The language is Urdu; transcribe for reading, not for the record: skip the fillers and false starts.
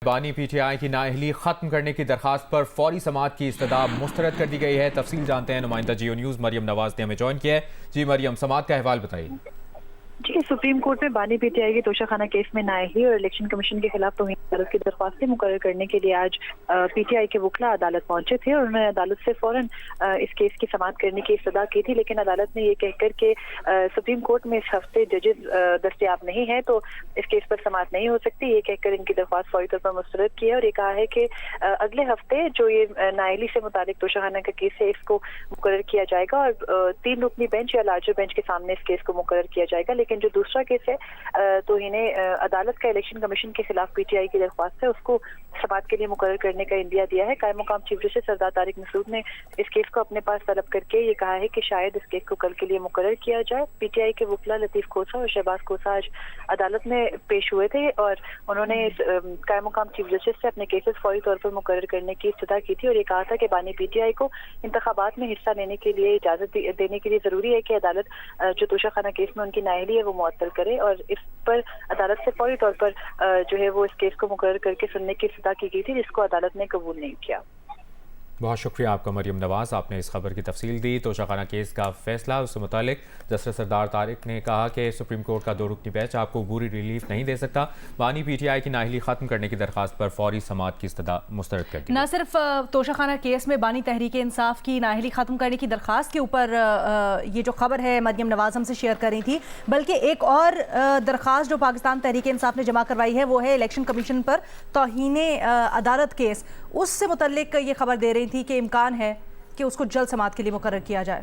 بانی پی ٹی آئی کی نااہلی ختم کرنے کی درخواست پر فوری سماعت کی استدعا مسترد کر دی گئی ہے۔ تفصیل جانتے ہیں، نمائندہ جیو نیوز مریم نواز نے ہمیں جوائن کیا ہے۔ جی مریم، سماعت کا احوال بتائیے۔ جی، سپریم کورٹ میں بانی پی ٹی آئی کے توشہ خانہ کیس میں نااہلی اور الیکشن کمیشن کے خلاف توہین عدالت کی درخواستیں مقرر کرنے کے لیے آج پی ٹی آئی کے وکلاء عدالت پہنچے تھے اور انہوں نے عدالت سے فوراً اس کیس کی سماعت کرنے کی استدعا کی تھی، لیکن عدالت نے یہ کہہ کر کہ سپریم کورٹ میں اس ہفتے ججز دستیاب نہیں ہیں تو اس کیس پر سماعت نہیں ہو سکتی، یہ کہہ کر ان کی درخواست فوری طور پر مسترد کی ہے اور یہ کہا ہے کہ اگلے ہفتے جو یہ نااہلی سے متعلق توشہ خانہ کا کیس ہے اس کو مقرر کیا جائے گا اور 3 رکنی بینچ یا لارجر بینچ کے سامنے اس کیس کو مقرر کیا جائے گا۔ لیکن جو دوسرا کیس ہے توہین عدالت کا الیکشن کمیشن کے خلاف پی ٹی آئی کی درخواست ہے، اس کو سماعت کے لیے مقرر کرنے کا عندیہ دیا ہے۔ قائم مقام چیف جسٹس سردار طارق مسعود نے اس کیس کو اپنے پاس طلب کر کے یہ کہا ہے کہ شاید اس کیس کو کل کے لیے مقرر کیا جائے۔ پی ٹی آئی کے وکلاء لطیف کھوسہ اور شہباز کھوسہ آج عدالت میں پیش ہوئے تھے اور انہوں نے قائم مقام چیف جسٹس سے اپنے کیسز فوری طور پر مقرر کرنے کی استدعا کی تھی اور یہ کہا تھا کہ بانی پی ٹی آئی کو انتخابات میں حصہ لینے کے لیے اجازت دینے کے لیے ضروری ہے کہ عدالت جو توشہ خانہ کیس میں ان کی نااہلی ہے وہ معطل کرے اور اس پر عدالت سے فوری طور پر جو ہے وہ اس کیس کو مقرر کر کے سننے کی استدعا کی گئی تھی، جس کو عدالت نے قبول نہیں کیا۔ بہت شکریہ آپ کا مریم نواز، آپ نے اس خبر کی تفصیل دی۔ توشہ خانہ کیس کا فیصلہ اس سے متعلق جسٹس سردار طارق نے کہا کہ سپریم کورٹ کا 2 رکنی بینچ آپ کو عبوری ریلیف نہیں دے سکتا۔ بانی پی ٹی آئی کی نااہلی ختم کرنے کی درخواست پر فوری سماعت کی استدعا مسترد کر دی۔ نہ صرف توشہ خانہ کیس میں بانی تحریک انصاف کی نااہلی ختم کرنے کی درخواست کے اوپر یہ جو خبر ہے مریم نواز ہم سے شیئر کر رہی تھی، بلکہ ایک اور درخواست جو پاکستان تحریک انصاف نے جمع کروائی ہے وہ ہے الیکشن کمیشن پر توہین عدالت کیس۔ اس سے متعلق یہ خبر دے رہی تھی کہ امکان ہے کہ اس کو جلد سماعت کے لیے مقرر کیا جائے۔